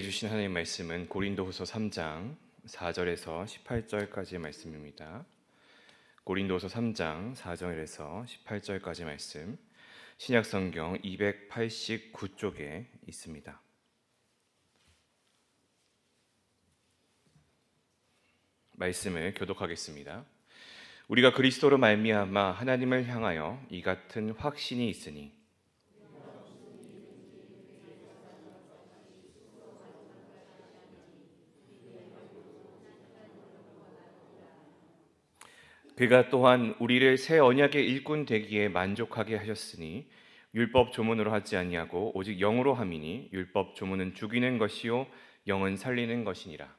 주신 하나님의 말씀은 고린도후서 3장 4절에서 18절까지의 말씀입니다. 고린도후서 3장 4절에서 18절까지 말씀, 신약성경 289쪽에 있습니다. 말씀을 교독하겠습니다. 우리가 그리스도로 말미암아 하나님을 향하여 이 같은 확신이 있으니 그가 또한 우리를 새 언약의 일꾼 되기에 만족하게 하셨으니 율법 조문으로 하지 아니하고 오직 영으로 함이니 율법 조문은 죽이는 것이요 영은 살리는 것이니라.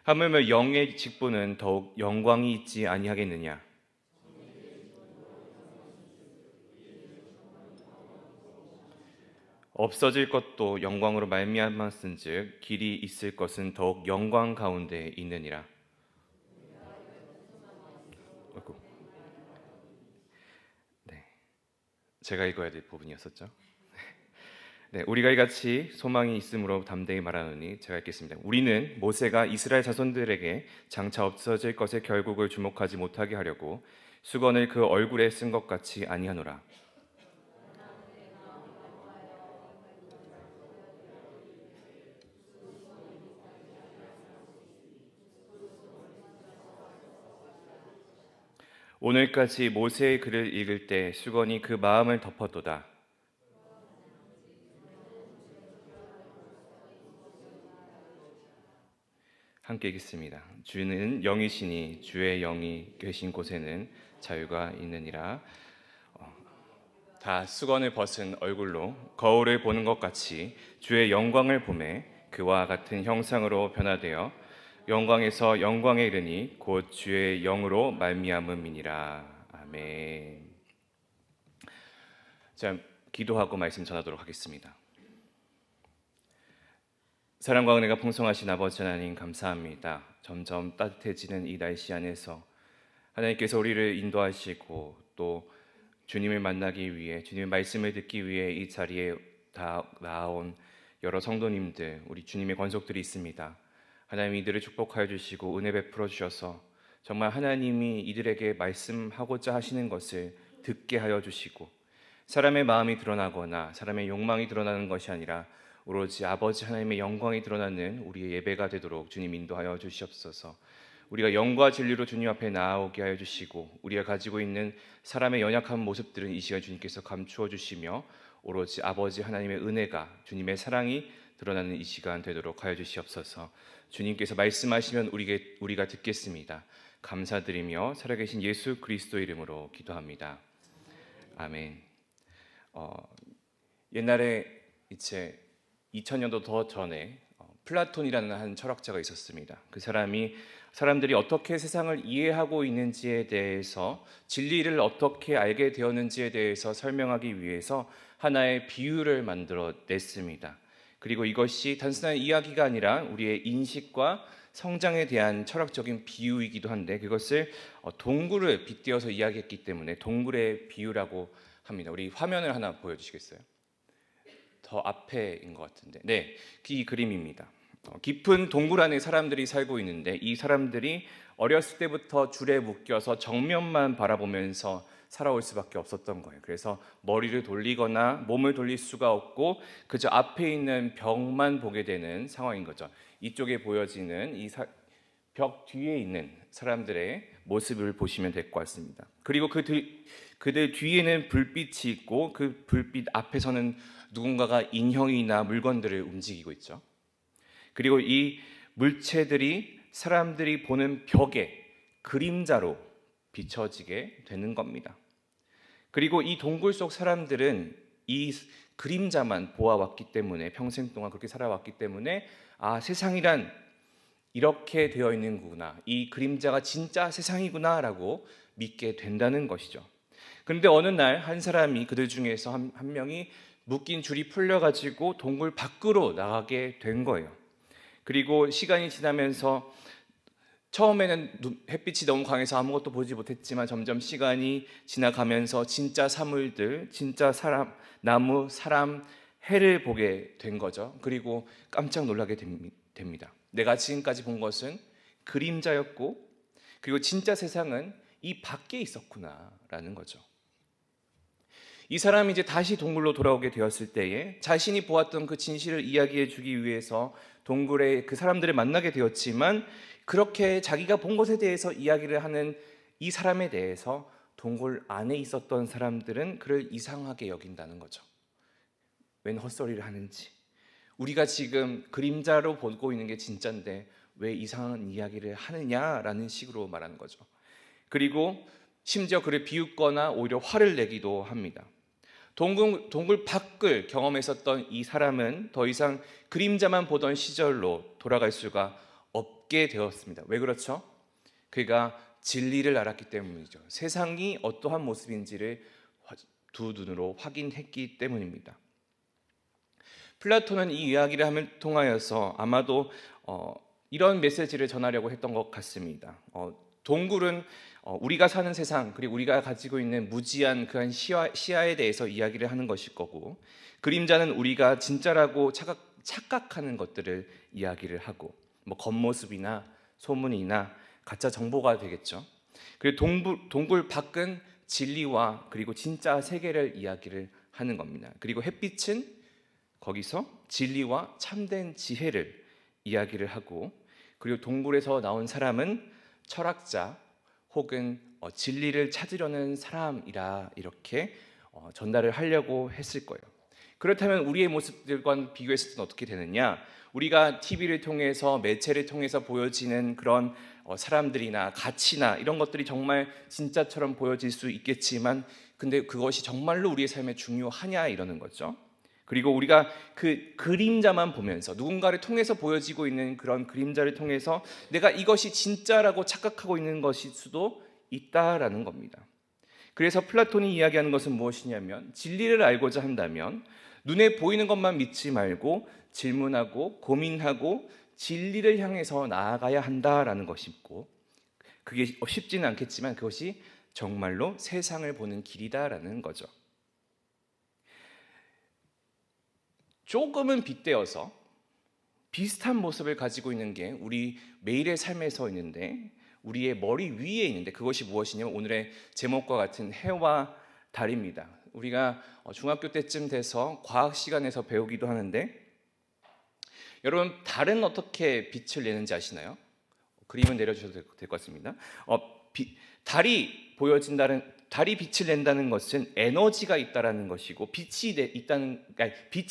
하물며 영의 직분은 더욱 영광이 있지 아니하겠느냐. 없어질 것도 영광으로 말미암았은즉 길이 있을 것은 더욱 영광 가운데 있느니라. 아이고. 네, 제가 읽어야 될 부분이었었죠. 네, 우리가 이같이 소망이 있으므로 담대히 말하노니 제가 읽겠습니다. 우리는 모세가 이스라엘 자손들에게 장차 없어질 것의 결국을 주목하지 못하게 하려고 수건을 그 얼굴에 쓴 것 같이 아니하노라. 오늘까지 모세의 글을 읽을 때 수건이 그 마음을 덮었도다. 함께 읽겠습니다. 주는 영이시니 주의 영이 계신 곳에는 자유가 있느니라. 다 수건을 벗은 얼굴로 거울을 보는 것 같이 주의 영광을 보매 그와 같은 형상으로 변화되어 영광에서 영광에 이르니 곧 주의 영으로 말미암음이니라. 아멘. 자, 기도하고 말씀 전하도록 하겠습니다. 사랑과 은혜가 풍성하신 아버지 하나님 감사합니다. 점점 따뜻해지는 이 날씨 안에서 하나님께서 우리를 인도하시고 또 주님을 만나기 위해, 주님의 말씀을 듣기 위해 이 자리에 다 나온 여러 성도님들, 우리 주님의 권속들이 있습니다. 하나님 이들을 축복하여 주시고 은혜 베풀어 주셔서 정말 하나님이 이들에게 말씀하고자 하시는 것을 듣게 하여 주시고 사람의 마음이 드러나거나 사람의 욕망이 드러나는 것이 아니라 오로지 아버지 하나님의 영광이 드러나는 우리의 예배가 되도록 주님 인도하여 주시옵소서. 우리가 영과 진리로 주님 앞에 나아오게 하여 주시고 우리가 가지고 있는 사람의 연약한 모습들은 이 시간 주님께서 감추어 주시며 오로지 아버지 하나님의 은혜가 주님의 사랑이 드러나는 이 시간 되도록 하여 주시옵소서. 주님께서 말씀하시면 우리가 듣겠습니다. 감사드리며 살아계신 예수 그리스도 이름으로 기도합니다. 아멘. 옛날에 이제 2000년도 더 전에 플라톤이라는 한 철학자가 있었습니다. 그 사람이 사람들이 어떻게 세상을 이해하고 있는지에 대해서, 진리를 어떻게 알게 되었는지에 대해서 설명하기 위해서 하나의 비유를 만들어 냈습니다. 그리고 이것이 단순한 이야기가 아니라 우리의 인식과 성장에 대한 철학적인 비유이기도 한데 그것을 동굴을 빗대어서 이야기했기 때문에 동굴의 비유라고 합니다. 우리 화면을 하나 보여주시겠어요? 더 앞에인 것 같은데, 네, 이 그림입니다. 깊은 동굴 안에 사람들이 살고 있는데 이 사람들이 어렸을 때부터 줄에 묶여서 정면만 바라보면서 살아올 수밖에 없었던 거예요. 그래서 머리를 돌리거나 몸을 돌릴 수가 없고 그저 앞에 있는 벽만 보게 되는 상황인 거죠. 이쪽에 보여지는 벽 뒤에 있는 사람들의 모습을 보시면 될 것 같습니다. 그리고 그들 뒤에는 불빛이 있고 그 불빛 앞에서는 누군가가 인형이나 물건들을 움직이고 있죠. 그리고 이 물체들이 사람들이 보는 벽에 그림자로 비춰지게 되는 겁니다. 그리고 이 동굴 속 사람들은 이 그림자만 보아왔기 때문에 평생 동안 그렇게 살아왔기 때문에 세상이란 이렇게 되어 있는구나, 이 그림자가 진짜 세상이구나 라고 믿게 된다는 것이죠. 그런데 어느 날 한 사람이, 그들 중에서 한 명이 묶인 줄이 풀려가지고 동굴 밖으로 나가게 된 거예요. 그리고 시간이 지나면서 처음에는 햇빛이 너무 강해서 아무것도 보지 못했지만 점점 시간이 지나가면서 진짜 사물들, 진짜 사람, 나무, 사람, 해를 보게 된 거죠. 그리고 깜짝 놀라게 됩니다. 내가 지금까지 본 것은 그림자였고, 그리고 진짜 세상은 이 밖에 있었구나라는 거죠. 이 사람이 이제 다시 동굴로 돌아오게 되었을 때에 자신이 보았던 그 진실을 이야기해 주기 위해서 동굴에 그 사람들을 만나게 되었지만, 그렇게 자기가 본 것에 대해서 이야기를 하는 이 사람에 대해서 동굴 안에 있었던 사람들은 그를 이상하게 여긴다는 거죠. 웬 헛소리를 하는지, 우리가 지금 그림자로 보고 있는 게 진짜인데 왜 이상한 이야기를 하느냐라는 식으로 말하는 거죠. 그리고 심지어 그를 비웃거나 오히려 화를 내기도 합니다. 동굴 밖을 경험했었던 이 사람은 더 이상 그림자만 보던 시절로 돌아갈 수가 없게 되었습니다. 왜 그렇죠? 그가 진리를 알았기 때문이죠. 세상이 어떠한 모습인지를 두 눈으로 확인했기 때문입니다. 플라톤은 이 이야기를 통하여서 아마도 이런 메시지를 전하려고 했던 것 같습니다. 동굴은 우리가 사는 세상, 그리고 우리가 가지고 있는 무지한 그한 시야에 대해서 이야기를 하는 것일 거고, 그림자는 우리가 진짜라고 착각하는 것들을 이야기를 하고, 뭐 겉모습이나 소문이나 가짜 정보가 되겠죠. 그리고 동굴 밖은 진리와 그리고 진짜 세계를 이야기를 하는 겁니다. 그리고 햇빛은 거기서 진리와 참된 지혜를 이야기를 하고, 그리고 동굴에서 나온 사람은 철학자 혹은 진리를 찾으려는 사람이라 이렇게 전달을 하려고 했을 거예요. 그렇다면 우리의 모습들과 비교했을 때는 어떻게 되느냐? 우리가 TV를 통해서, 매체를 통해서 보여지는 그런 사람들이나 가치나 이런 것들이 정말 진짜처럼 보여질 수 있겠지만, 근데 그것이 정말로 우리의 삶에 중요하냐 이러는 거죠. 그리고 우리가 그 그림자만 보면서, 누군가를 통해서 보여지고 있는 그런 그림자를 통해서 내가 이것이 진짜라고 착각하고 있는 것일 수도 있다라는 겁니다. 그래서 플라톤이 이야기하는 것은 무엇이냐면, 진리를 알고자 한다면 눈에 보이는 것만 믿지 말고 질문하고 고민하고 진리를 향해서 나아가야 한다라는 것이고, 그게 쉽지는 않겠지만 그것이 정말로 세상을 보는 길이다라는 거죠. 조금은 빗대어서 비슷한 모습을 가지고 있는 게 우리 매일의 삶에서 있는데, 우리의 머리 위에 있는데, 그것이 무엇이냐면 오늘의 제목과 같은 해와 달입니다. 우리가 중학교 때쯤 돼서 과학 시간에서 배우기도 하는데, 여러분 달은 어떻게 빛을 내는지 아시나요? 그림은 내려주셔도 될 것 같습니다. 달이 빛을 낸다는 것은 에너지가 있다라는 것이고, 빛이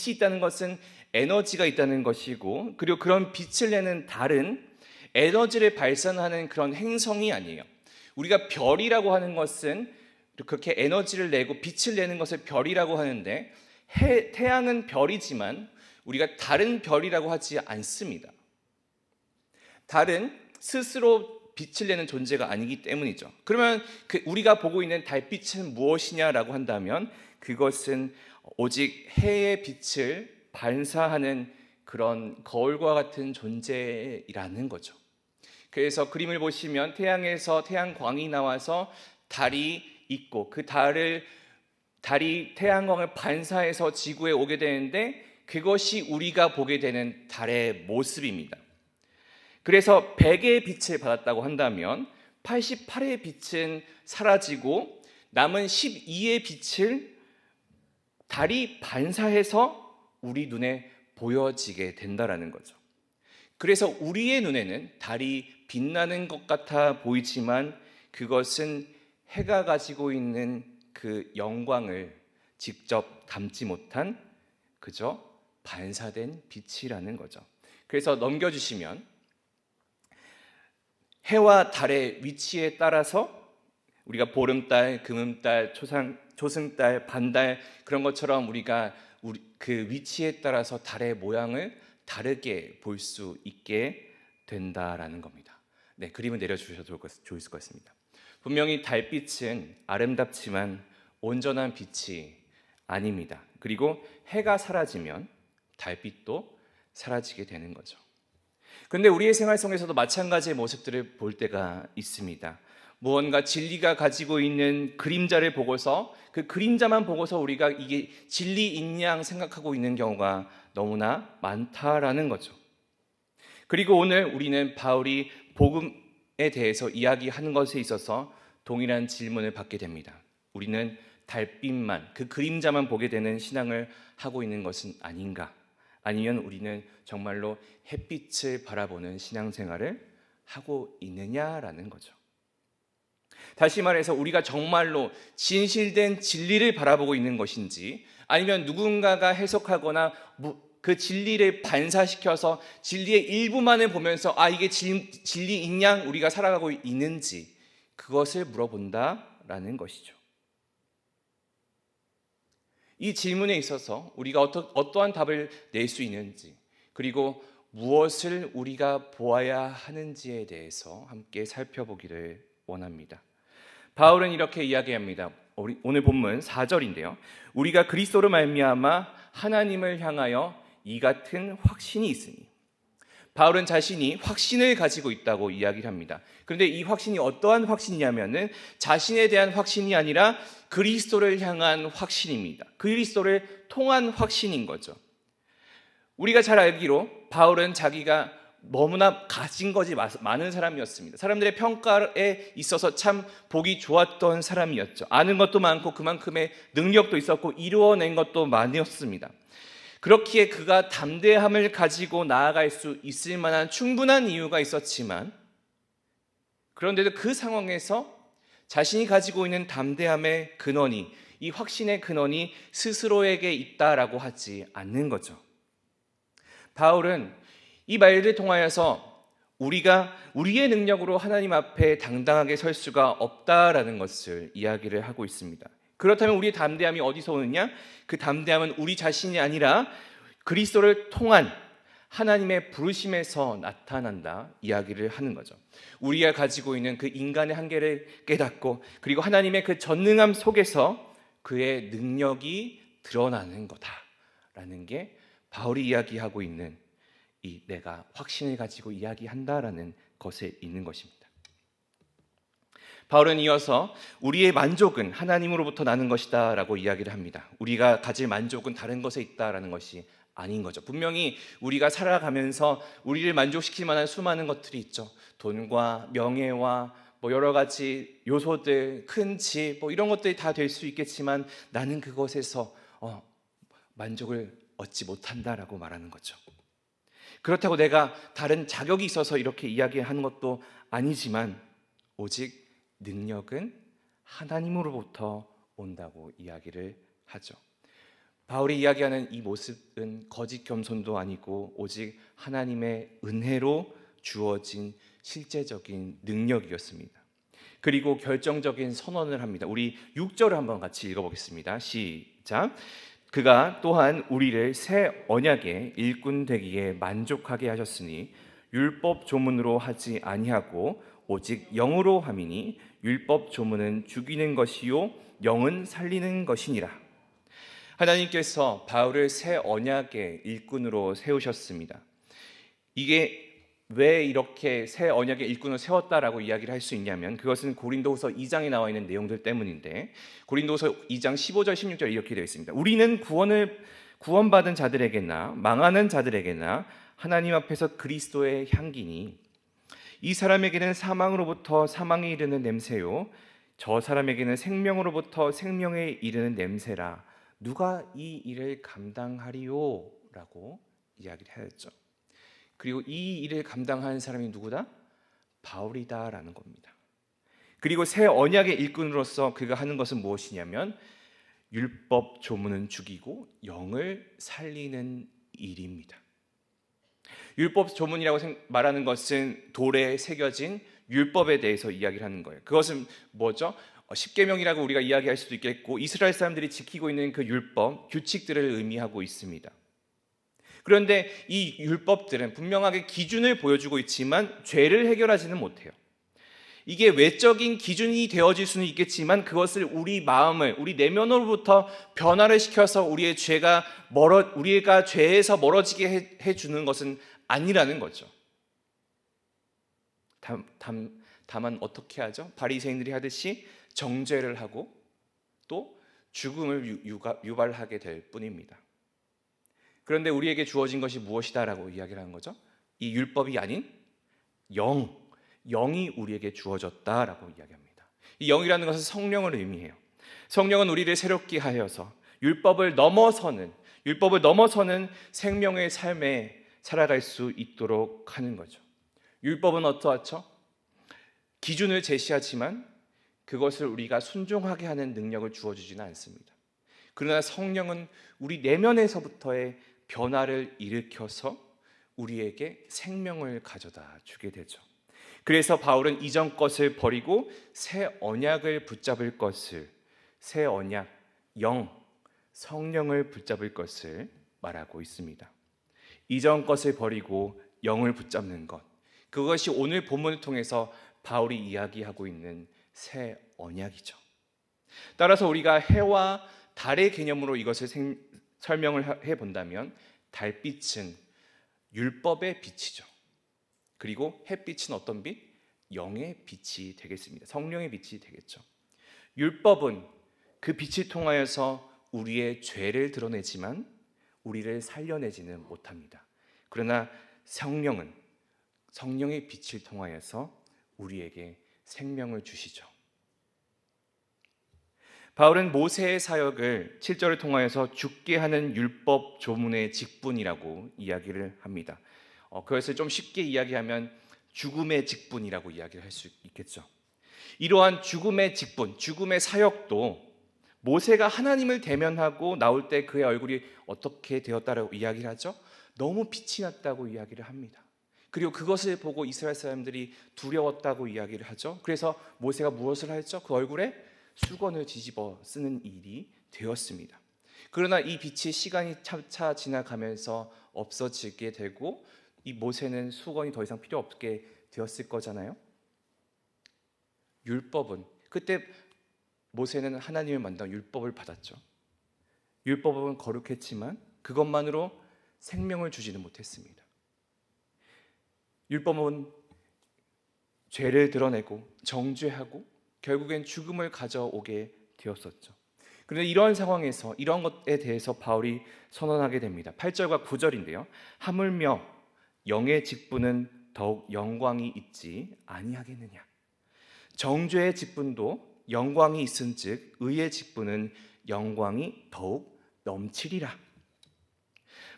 있다는 것은 에너지가 있다는 것이고, 그리고 그런 빛을 내는 달은 에너지를 발산하는 그런 행성이 아니에요. 우리가 별이라고 하는 것은 그렇게 에너지를 내고 빛을 내는 것을 별이라고 하는데, 태양은 별이지만 우리가 다른 별이라고 하지 않습니다. 달은 스스로 빛을 내는 존재가 아니기 때문이죠. 그러면 우리가 보고 있는 달빛은 무엇이냐라고 한다면, 그것은 오직 해의 빛을 반사하는 그런 거울과 같은 존재이라는 거죠. 그래서 그림을 보시면 태양에서 태양광이 나와서 달이 있고, 그 달이 태양광을 반사해서 지구에 오게 되는데, 그것이 우리가 보게 되는 달의 모습입니다. 그래서 100의 빛을 받았다고 한다면 88의 빛은 사라지고 남은 12의 빛을 달이 반사해서 우리 눈에 보여지게 된다라는 거죠. 그래서 우리의 눈에는 달이 빛나는 것 같아 보이지만, 그것은 해가 가지고 있는 그 영광을 직접 담지 못한 그저 반사된 빛이라는 거죠. 그래서 넘겨주시면, 해와 달의 위치에 따라서 우리가 보름달, 금음달, 조승달, 반달, 그런 것처럼 우리가 그 위치에 따라서 달의 모양을 다르게 볼 수 있게 된다라는 겁니다. 네, 그림을 내려주셔도 좋을 것 같습니다. 분명히 달빛은 아름답지만 온전한 빛이 아닙니다. 그리고 해가 사라지면 달빛도 사라지게 되는 거죠. 그런데 우리의 생활 속에서도 마찬가지의 모습들을 볼 때가 있습니다. 무언가 진리가 가지고 있는 그림자를 보고서 그 그림자만 보고서 우리가 이게 진리인 양 생각하고 있는 경우가 너무나 많다라는 거죠. 그리고 오늘 우리는 바울이 복음에 대해서 이야기하는 것에 있어서 동일한 질문을 받게 됩니다. 우리는 달빛만, 그 그림자만 보게 되는 신앙을 하고 있는 것은 아닌가? 아니면 우리는 정말로 햇빛을 바라보는 신앙생활을 하고 있느냐라는 거죠. 다시 말해서 우리가 정말로 진실된 진리를 바라보고 있는 것인지, 아니면 누군가가 해석하거나 그 진리를 반사시켜서 진리의 일부만을 보면서 이게 진리인 양 우리가 살아가고 있는지, 그것을 물어본다라는 것이죠. 이 질문에 있어서 우리가 어떠한 답을 낼 수 있는지, 그리고 무엇을 우리가 보아야 하는지에 대해서 함께 살펴보기를 원합니다. 바울은 이렇게 이야기합니다. 오늘 본문 4절인데요. 우리가 그리스도로 말미암아 하나님을 향하여 이 같은 확신이 있으니. 바울은 자신이 확신을 가지고 있다고 이야기를 합니다. 그런데 이 확신이 어떠한 확신이냐면은 자신에 대한 확신이 아니라 그리스도를 향한 확신입니다. 그리스도를 통한 확신인 거죠. 우리가 잘 알기로 바울은 자기가 너무나 가진 것이 많은 사람이었습니다. 사람들의 평가에 있어서 참 보기 좋았던 사람이었죠. 아는 것도 많고 그만큼의 능력도 있었고 이루어낸 것도 많았습니다. 그렇기에 그가 담대함을 가지고 나아갈 수 있을 만한 충분한 이유가 있었지만, 그런데도 그 상황에서 자신이 가지고 있는 담대함의 근원이, 이 확신의 근원이 스스로에게 있다라고 하지 않는 거죠. 바울은 이 말을 통하여서 우리가 우리의 능력으로 하나님 앞에 당당하게 설 수가 없다라는 것을 이야기를 하고 있습니다. 그렇다면 우리의 담대함이 어디서 오느냐? 그 담대함은 우리 자신이 아니라 그리스도를 통한 하나님의 부르심에서 나타난다 이야기를 하는 거죠. 우리가 가지고 있는 그 인간의 한계를 깨닫고, 그리고 하나님의 그 전능함 속에서 그의 능력이 드러나는 거다라는 게 바울이 이야기하고 있는 이 내가 확신을 가지고 이야기한다라는 것에 있는 것입니다. 바울은 이어서 우리의 만족은 하나님으로부터 나는 것이다 라고 이야기를 합니다. 우리가 가질 만족은 다른 것에 있다라는 것이 아닌 거죠. 분명히 우리가 살아가면서 우리를 만족시킬 만한 수많은 것들이 있죠. 돈과 명예와 여러 가지 요소들, 큰 집, 이런 것들이 다 될 수 있겠지만 나는 그것에서 만족을 얻지 못한다라고 말하는 거죠. 그렇다고 내가 다른 자격이 있어서 이렇게 이야기하는 것도 아니지만, 오직 능력은 하나님으로부터 온다고 이야기를 하죠. 바울이 이야기하는 이 모습은 거짓 겸손도 아니고 오직 하나님의 은혜로 주어진 실제적인 능력이었습니다. 그리고 결정적인 선언을 합니다. 우리 6절을 한번 같이 읽어보겠습니다. 시작. 그가 또한 우리를 새 언약의 일꾼 되기에 만족하게 하셨으니 율법 조문으로 하지 아니하고 오직 영으로 함이니 율법 조문은 죽이는 것이요 영은 살리는 것이니라. 하나님께서 바울을 새 언약의 일꾼으로 세우셨습니다. 이게 왜 이렇게 새 언약의 일꾼을 세웠다라고 이야기를 할 수 있냐면, 그것은 고린도후서 2장에 나와 있는 내용들 때문인데, 고린도후서 2장 15절 16절 이렇게 되어 있습니다. 우리는 구원받은 자들에게나 망하는 자들에게나 하나님 앞에서 그리스도의 향기니, 이 사람에게는 사망으로부터 사망에 이르는 냄새요 저 사람에게는 생명으로부터 생명에 이르는 냄새라. 누가 이 일을 감당하리요? 라고 이야기를 하였죠. 그리고 이 일을 감당하는 사람이 누구다? 바울이다라는 겁니다. 그리고 새 언약의 일꾼으로서 그가 하는 것은 무엇이냐면 율법 조문은 죽이고 영을 살리는 일입니다. 율법 조문이라고 말하는 것은 돌에 새겨진 율법에 대해서 이야기를 하는 거예요. 그것은 뭐죠? 십계명이라고 우리가 이야기할 수도 있겠고, 이스라엘 사람들이 지키고 있는 그 율법, 규칙들을 의미하고 있습니다. 그런데 이 율법들은 분명하게 기준을 보여주고 있지만 죄를 해결하지는 못해요. 이게 외적인 기준이 되어질 수는 있겠지만 그것을 우리 마음을, 우리 내면으로부터 변화를 시켜서 우리가 죄에서 멀어지게 해주는 것은 아니라는 거죠. 다만 어떻게 하죠? 바리새인들이 하듯이 정죄를 하고 또 죽음을 유발하게 될 뿐입니다. 그런데 우리에게 주어진 것이 무엇이다라고 이야기를 하는 거죠? 이 율법이 아닌 영이 우리에게 주어졌다라고 이야기합니다. 이 영이라는 것은 성령을 의미해요. 성령은 우리를 새롭게 하여서 율법을 넘어서는 생명의 삶에 살아갈 수 있도록 하는 거죠. 율법은 어떠하죠? 기준을 제시하지만 그것을 우리가 순종하게 하는 능력을 주어주지는 않습니다. 그러나 성령은 우리 내면에서부터의 변화를 일으켜서 우리에게 생명을 가져다 주게 되죠. 그래서 바울은 이전 것을 버리고 새 언약을 붙잡을 것을, 새 언약, 성령을 붙잡을 것을 말하고 있습니다. 이전 것을 버리고 영을 붙잡는 것, 그것이 오늘 본문을 통해서 바울이 이야기하고 있는 새 언약이죠. 따라서 우리가 해와 달의 개념으로 이것을 설명을 해본다면 달빛은 율법의 빛이죠. 그리고 햇빛은 어떤 빛? 영의 빛이 되겠습니다. 성령의 빛이 되겠죠. 율법은 그 빛을 통하여서 우리의 죄를 드러내지만 우리를 살려내지는 못합니다. 그러나 성령은 성령의 빛을 통하여서 우리에게 생명을 주시죠. 바울은 모세의 사역을 7절을 통하여서 죽게 하는 율법 조문의 직분이라고 이야기를 합니다. 그것을 좀 쉽게 이야기하면 죽음의 직분이라고 이야기를 할 수 있겠죠. 이러한 죽음의 직분, 죽음의 사역도 모세가 하나님을 대면하고 나올 때 그의 얼굴이 어떻게 되었다라고 이야기를 하죠. 너무 빛이 났다고 이야기를 합니다. 그리고 그것을 보고 이스라엘 사람들이 두려웠다고 이야기를 하죠. 그래서 모세가 무엇을 했죠? 그 얼굴에 수건을 뒤집어 쓰는 일이 되었습니다. 그러나 이 빛이 시간이 차차 지나가면서 없어지게 되고 이 모세는 수건이 더 이상 필요 없게 되었을 거잖아요. 율법은 그때 모세는 하나님을 만나 율법을 받았죠. 율법은 거룩했지만 그것만으로 생명을 주지는 못했습니다. 율법은 죄를 드러내고 정죄하고 결국엔 죽음을 가져오게 되었었죠. 그런데 이런 상황에서 이런 것에 대해서 바울이 선언하게 됩니다. 8절과 9절인데요. 하물며 영의 직분은 더욱 영광이 있지 아니하겠느냐. 정죄의 직분도 영광이 있은즉 의의 직분은 영광이 더욱 넘치리라.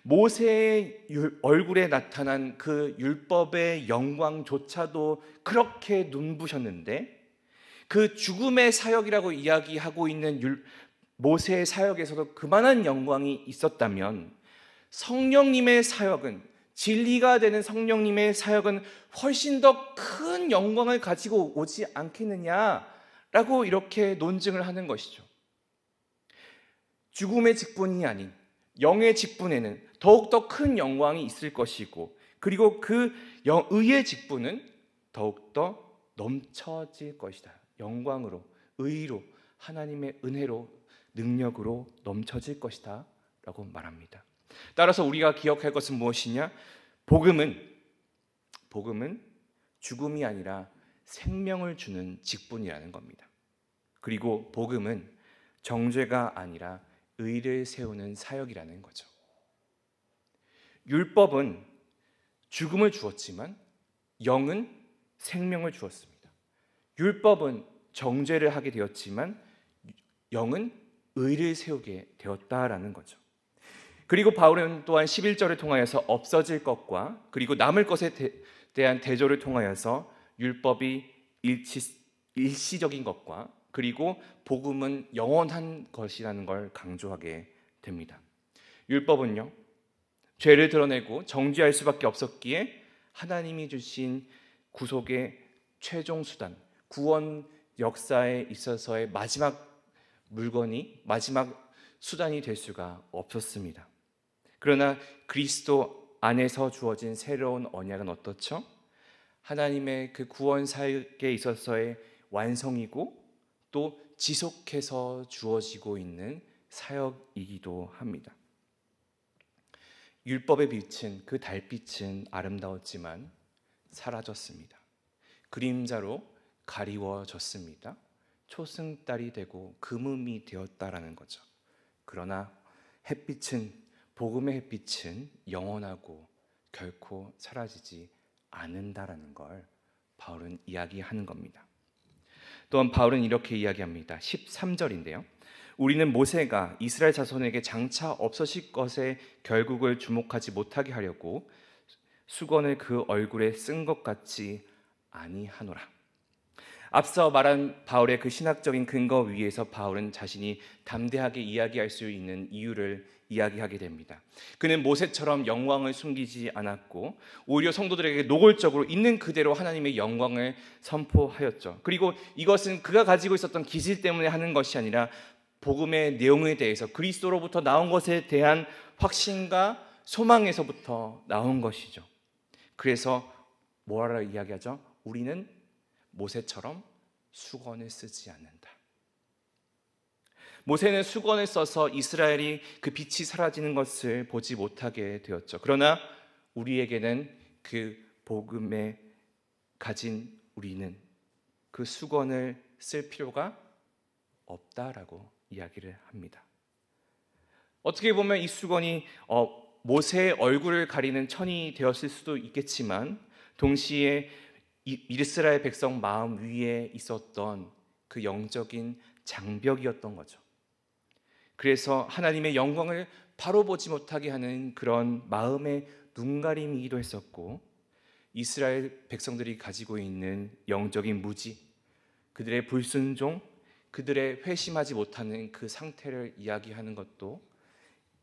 모세의 얼굴에 나타난 그 율법의 영광조차도 그렇게 눈부셨는데 그 죽음의 사역이라고 이야기하고 있는 모세의 사역에서도 그만한 영광이 있었다면 성령님의 사역은, 진리가 되는 성령님의 사역은 훨씬 더 큰 영광을 가지고 오지 않겠느냐라고 이렇게 논증을 하는 것이죠. 죽음의 직분이 아닌 영의 직분에는 더욱더 큰 영광이 있을 것이고, 그리고 그 의의 직분은 더욱더 넘쳐질 것이다. 영광으로, 의로, 하나님의 은혜로, 능력으로 넘쳐질 것이다 라고 말합니다. 따라서 우리가 기억할 것은 무엇이냐? 복음은 죽음이 아니라 생명을 주는 직분이라는 겁니다. 그리고 복음은 정죄가 아니라 의를 세우는 사역이라는 거죠. 율법은 죽음을 주었지만 영은 생명을 주었습니다. 율법은 정죄를 하게 되었지만 영은 의를 세우게 되었다라는 거죠. 그리고 바울은 또한 11절을 통하여서 없어질 것과 그리고 남을 것에 대한 대조를 통하여서 율법이 일시적인 것과 그리고 복음은 영원한 것이라는 걸 강조하게 됩니다. 율법은요, 죄를 드러내고 정죄할 수밖에 없었기에 하나님이 주신 구속의 최종 수단, 구원 역사에 있어서의 마지막 물건이, 마지막 수단이 될 수가 없었습니다. 그러나 그리스도 안에서 주어진 새로운 언약은 어떻죠? 하나님의 그 구원 사역에 있어서의 완성이고 또 지속해서 주어지고 있는 사역이기도 합니다. 율법의 빛은, 그 달빛은 아름다웠지만 사라졌습니다. 그림자로 가리워졌습니다. 초승달이 되고 금음이 되었다라는 거죠. 그러나 햇빛은, 복음의 햇빛은 영원하고 결코 사라지지 않는다라는 걸 바울은 이야기하는 겁니다. 또한 바울은 이렇게 이야기합니다. 13절인데요. 우리는 모세가 이스라엘 자손에게 장차 없어질 것의 결국을 주목하지 못하게 하려고 수건을 그 얼굴에 쓴 것 같지 아니하노라. 앞서 말한 바울의 그 신학적인 근거 위에서 바울은 자신이 담대하게 이야기할 수 있는 이유를 이야기하게 됩니다. 그는 모세처럼 영광을 숨기지 않았고 오히려 성도들에게 노골적으로 있는 그대로 하나님의 영광을 선포하였죠. 그리고 이것은 그가 가지고 있었던 기질 때문에 하는 것이 아니라 복음의 내용에 대해서 그리스도로부터 나온 것에 대한 확신과 소망에서부터 나온 것이죠. 그래서 뭐라 이야기하죠? 우리는 모세처럼 수건을 쓰지 않는다. 모세는 수건을 써서 이스라엘이 그 빛이 사라지는 것을 보지 못하게 되었죠. 그러나 우리에게는 그 복음에 가진 우리는 그 수건을 쓸 필요가 없다라고 이야기를 합니다. 어떻게 보면 이 수건이 모세의 얼굴을 가리는 천이 되었을 수도 있겠지만 동시에 이스라엘 백성 마음 위에 있었던 그 영적인 장벽이었던 거죠. 그래서 하나님의 영광을 바로 보지 못하게 하는 그런 마음의 눈가림이기도 했었고, 이스라엘 백성들이 가지고 있는 영적인 무지, 그들의 불순종, 그들의 회심하지 못하는 그 상태를 이야기하는 것도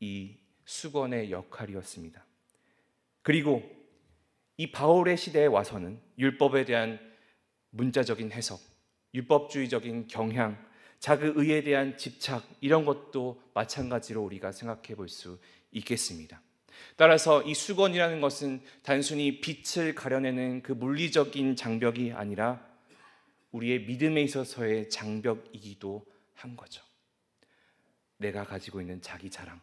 이 수건의 역할이었습니다. 그리고 이 바울의 시대에 와서는 율법에 대한 문자적인 해석, 율법주의적인 경향, 자기의에 대한 집착, 이런 것도 마찬가지로 우리가 생각해 볼 수 있겠습니다. 따라서 이 수건이라는 것은 단순히 빛을 가려내는 그 물리적인 장벽이 아니라 우리의 믿음에 있어서의 장벽이기도 한 거죠. 내가 가지고 있는 자기 자랑,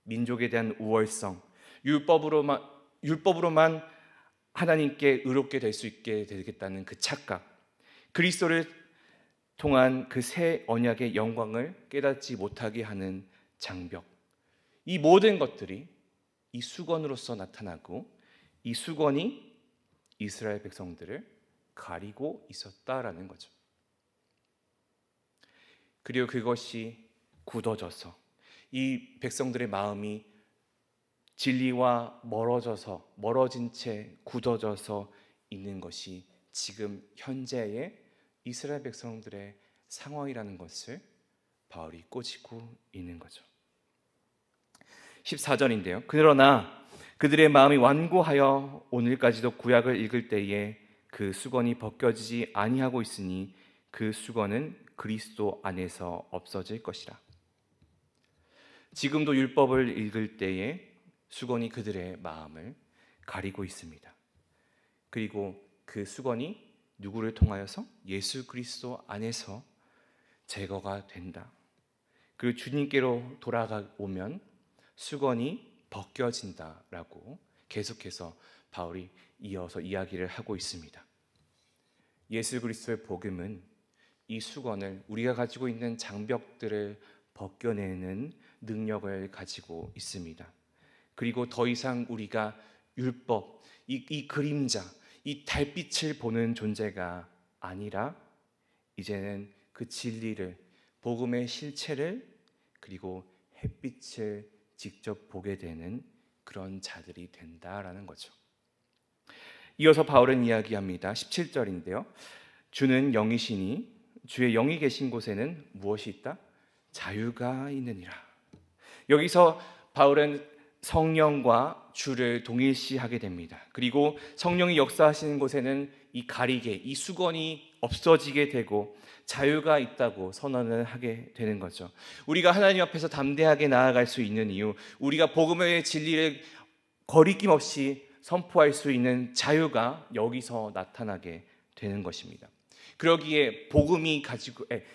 민족에 대한 우월성, 율법으로만 하나님께 의롭게 될 수 있게 되겠다는 그 착각, 그리스도를 통한 그 새 언약의 영광을 깨닫지 못하게 하는 장벽, 이 모든 것들이 이 수건으로서 나타나고 이 수건이 이스라엘 백성들을 가리고 있었다라는 거죠. 그리고 그것이 굳어져서 이 백성들의 마음이 진리와 멀어진 채 굳어져서 있는 것이 지금 현재의 이스라엘 백성들의 상황이라는 것을 바울이 꼬집고 있는 거죠. 14절인데요. 그러나 그들의 마음이 완고하여 오늘까지도 구약을 읽을 때에 그 수건이 벗겨지지 아니하고 있으니 그 수건은 그리스도 안에서 없어질 것이라. 지금도 율법을 읽을 때에 수건이 그들의 마음을 가리고 있습니다. 그리고 그 수건이 누구를 통하여서? 예수 그리스도 안에서 제거가 된다. 그리고 주님께로 돌아오면 수건이 벗겨진다라고 계속해서 바울이 이어서 이야기를 하고 있습니다. 예수 그리스도의 복음은 이 수건을, 우리가 가지고 있는 장벽들을 벗겨내는 능력을 가지고 있습니다. 그리고 더 이상 우리가 율법, 이 그림자, 이 달빛을 보는 존재가 아니라 이제는 그 진리를, 복음의 실체를, 그리고 햇빛을 직접 보게 되는 그런 자들이 된다라는 거죠. 이어서 바울은 이야기합니다. 17절인데요. 주는 영이시니 주의 영이 계신 곳에는 무엇이 있다? 자유가 있느니라. 여기서 바울은 성령과 주를 동일시하게 됩니다. 그리고 성령이 역사하시는 곳에는 이 가리개, 이 수건이 없어지게 되고 자유가 있다고 선언을 하게 되는 거죠. 우리가 하나님 앞에서 담대하게 나아갈 수 있는 이유, 우리가 복음의 진리를 거리낌 없이 선포할 수 있는 자유가 여기서 나타나게 되는 것입니다. 그러기에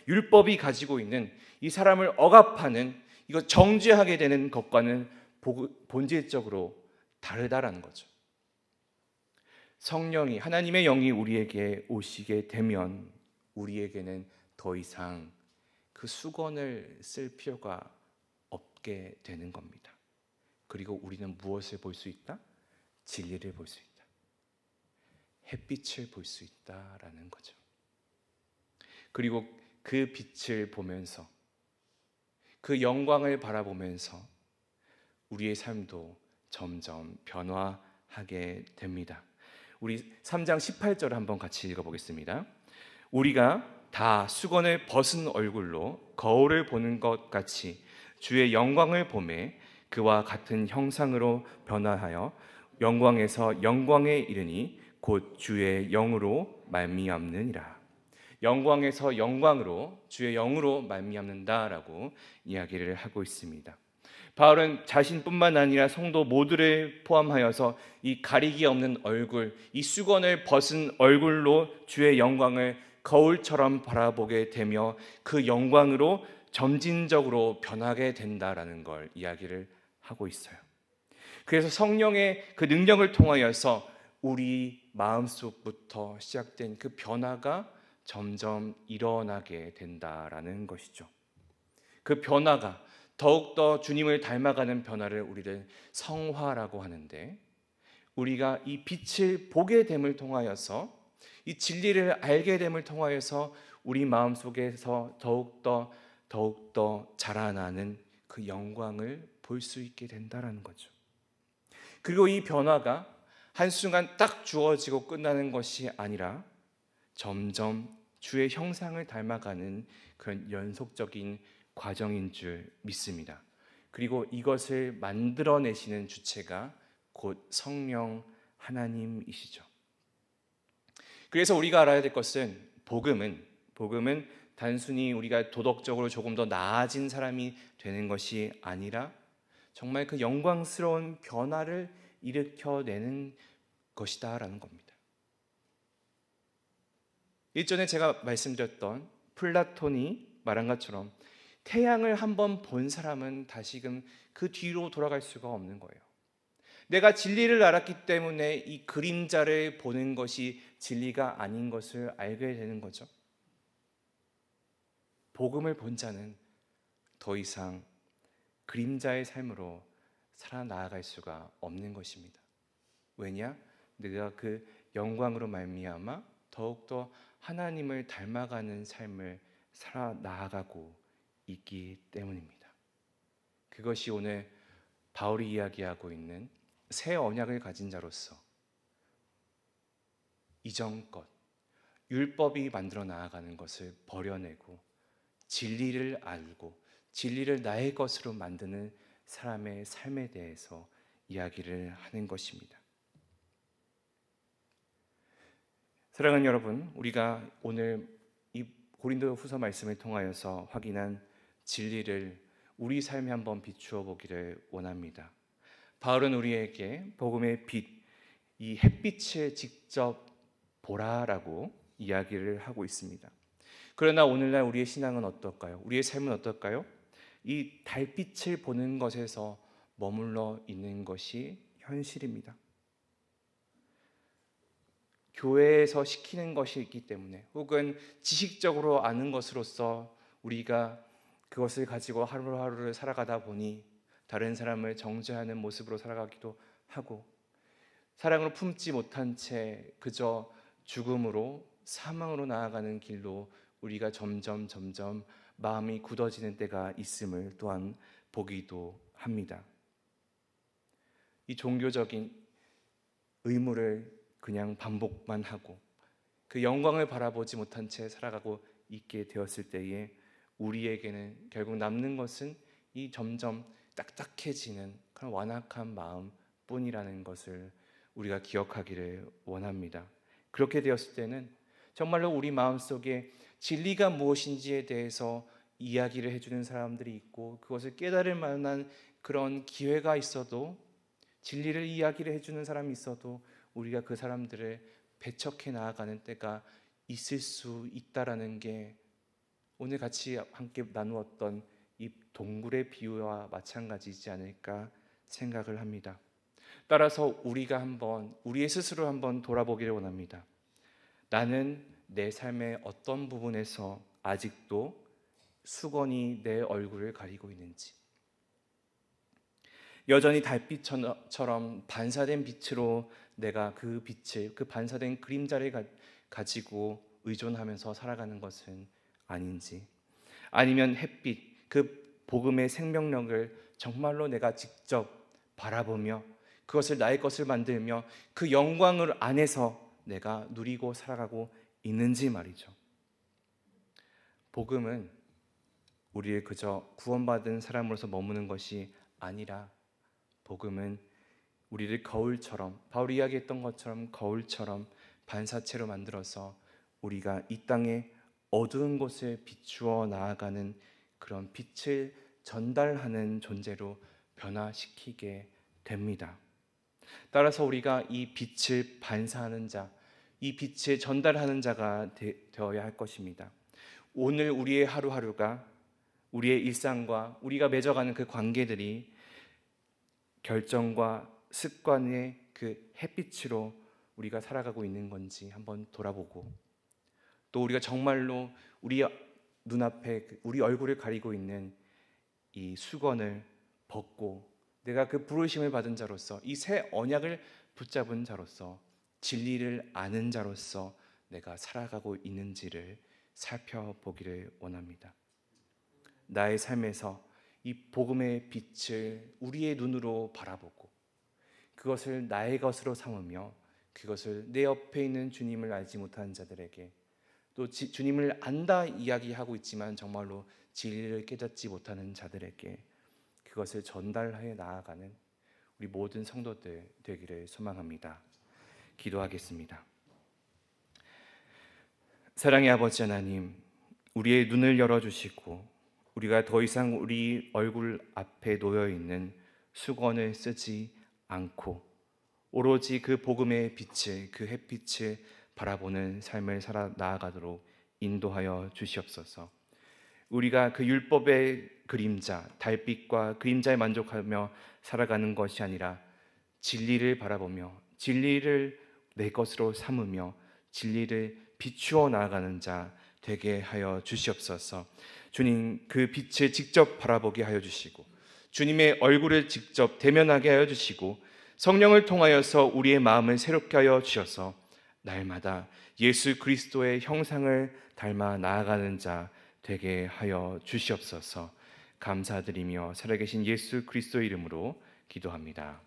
율법이 가지고 있는 이 사람을 억압하는, 이거 정죄하게 되는 것과는 본질적으로 다르다라는 거죠. 성령이, 하나님의 영이 우리에게 오시게 되면 우리에게는 더 이상 그 수건을 쓸 필요가 없게 되는 겁니다. 그리고 우리는 무엇을 볼 수 있다? 진리를 볼 수 있다. 햇빛을 볼 수 있다라는 거죠. 그리고 그 빛을 보면서, 그 영광을 바라보면서 우리의 삶도 점점 변화하게 됩니다. 우리 3장 18절을 한번 같이 읽어보겠습니다. 우리가 다 수건을 벗은 얼굴로 거울을 보는 것 같이 주의 영광을 보매 그와 같은 형상으로 변화하여 영광에서 영광에 이르니 곧 주의 영으로 말미암느니라. 영광에서 영광으로, 주의 영으로 말미암는다라고 이야기를 하고 있습니다. 바울은 자신뿐만 아니라 성도 모두를 포함하여서 이 가리기 없는 얼굴, 이 수건을 벗은 얼굴로 주의 영광을 거울처럼 바라보게 되며 그 영광으로 점진적으로 변하게 된다라는 걸 이야기를 하고 있어요. 그래서 성령의 그 능력을 통하여서 우리 마음속부터 시작된 그 변화가 점점 일어나게 된다라는 것이죠. 그 변화가 더욱더 주님을 닮아가는 변화를 우리를 성화라고 하는데, 우리가 이 빛을 보게 됨을 통하여서, 이 진리를 알게 됨을 통하여서 우리 마음속에서 더욱더 자라나는 그 영광을 볼 수 있게 된다는 거죠. 그리고 이 변화가 한순간 딱 주어지고 끝나는 것이 아니라 점점 주의 형상을 닮아가는 그런 연속적인 과정인 줄 믿습니다. 그리고 이것을 만들어내시는 주체가 곧 성령 하나님이시죠. 그래서 우리가 알아야 될 것은 복음은 단순히 우리가 도덕적으로 조금 더 나아진 사람이 되는 것이 아니라 정말 그 영광스러운 변화를 일으켜내는 것이다라는 겁니다. 일전에 제가 말씀드렸던 플라톤이 말한 것처럼 태양을 한번 본 사람은 다시금 그 뒤로 돌아갈 수가 없는 거예요. 내가 진리를 알았기 때문에 이 그림자를 보는 것이 진리가 아닌 것을 알게 되는 거죠. 복음을 본 자는 더 이상 그림자의 삶으로 살아나아갈 수가 없는 것입니다. 왜냐? 내가 그 영광으로 말미암아 더욱더 하나님을 닮아가는 삶을 살아나아가고 있기 때문입니다. 그것이 오늘 바울이 이야기하고 있는 새 언약을 가진 자로서 이전 것, 율법이 만들어 나아가는 것을 버려내고 진리를 알고 진리를 나의 것으로 만드는 사람의 삶에 대해서 이야기를 하는 것입니다. 사랑하는 여러분, 우리가 오늘 이 고린도후서 말씀을 통하여서 확인한 진리를 우리 삶에 한번 비추어 보기를 원합니다. 바울은 우리에게 복음의 빛, 이 햇빛을 직접 보라라고 이야기를 하고 있습니다. 그러나 오늘날 우리의 신앙은 어떨까요? 우리의 삶은 어떨까요? 이 달빛을 보는 것에서 머물러 있는 것이 현실입니다. 교회에서 시키는 것이 있기 때문에, 혹은 지식적으로 아는 것으로서 우리가 그것을 가지고 하루하루를 살아가다 보니 다른 사람을 정죄하는 모습으로 살아가기도 하고, 사랑을 품지 못한 채 그저 죽음으로, 사망으로 나아가는 길로 우리가 점점 마음이 굳어지는 때가 있음을 또한 보기도 합니다. 이 종교적인 의무를 그냥 반복만 하고 그 영광을 바라보지 못한 채 살아가고 있게 되었을 때에 우리에게는 결국 남는 것은 이 점점 딱딱해지는 그런 완악한 마음뿐이라는 것을 우리가 기억하기를 원합니다. 그렇게 되었을 때는 정말로 우리 마음속에 진리가 무엇인지에 대해서 이야기를 해주는 사람들이 있고, 그것을 깨달을 만한 그런 기회가 있어도, 진리를 이야기를 해주는 사람이 있어도 우리가 그 사람들을 배척해 나아가는 때가 있을 수 있다라는 게 오늘 같이 함께 나누었던 이 동굴의 비유와 마찬가지이지 않을까 생각을 합니다. 따라서 우리의 스스로 한번 돌아보기를 원합니다. 나는 내 삶의 어떤 부분에서 아직도 수건이 내 얼굴을 가리고 있는지, 여전히 달빛처럼 반사된 빛으로 내가 그 빛을, 그 반사된 그림자를 가지고 의존하면서 살아가는 것은 아닌지, 아니면 햇빛, 그 복음의 생명력을 정말로 내가 직접 바라보며 그것을 나의 것을 만들며 그 영광을 안에서 내가 누리고 살아가고 있는지 말이죠. 복음은 우리를 그저 구원받은 사람으로서 머무는 것이 아니라, 복음은 우리를 거울처럼, 바울이 이야기했던 것처럼 거울처럼 반사체로 만들어서 우리가 이 땅에 어두운 곳을 비추어 나아가는 그런 빛을 전달하는 존재로 변화시키게 됩니다. 따라서 우리가 이 빛을 반사하는 자, 이 빛을 전달하는 자가 되어야 할 것입니다. 오늘 우리의 하루하루가, 우리의 일상과 우리가 맺어가는 그 관계들이 결정과 습관의 그 햇빛으로 우리가 살아가고 있는 건지 한번 돌아보고, 또 우리가 정말로 우리 눈앞에 우리 얼굴을 가리고 있는 이 수건을 벗고 내가 그 부르심을 받은 자로서, 이 새 언약을 붙잡은 자로서, 진리를 아는 자로서 내가 살아가고 있는지를 살펴보기를 원합니다. 나의 삶에서 이 복음의 빛을 우리의 눈으로 바라보고 그것을 나의 것으로 삼으며 그것을 내 옆에 있는 주님을 알지 못하는 자들에게, 또 주님을 안다 이야기하고 있지만 정말로 진리를 깨닫지 못하는 자들에게 그것을 전달해 나아가는 우리 모든 성도들 되기를 소망합니다. 기도하겠습니다. 사랑의 아버지 하나님, 우리의 눈을 열어주시고 우리가 더 이상 우리 얼굴 앞에 놓여있는 수건을 쓰지 않고 오로지 그 복음의 빛을, 그 햇빛을 바라보는 삶을 살아 나아가도록 인도하여 주시옵소서. 우리가 그 율법의 그림자, 달빛과 그림자에 만족하며 살아가는 것이 아니라 진리를 바라보며 진리를 내 것으로 삼으며 진리를 비추어 나아가는 자 되게 하여 주시옵소서. 주님, 그 빛을 직접 바라보게 하여 주시고 주님의 얼굴을 직접 대면하게 하여 주시고 성령을 통하여서 우리의 마음을 새롭게 하여 주셔서 날마다 예수 그리스도의 형상을 닮아 나아가는 자 되게 하여 주시옵소서. 감사드리며 살아계신 예수 그리스도의 이름으로 기도합니다.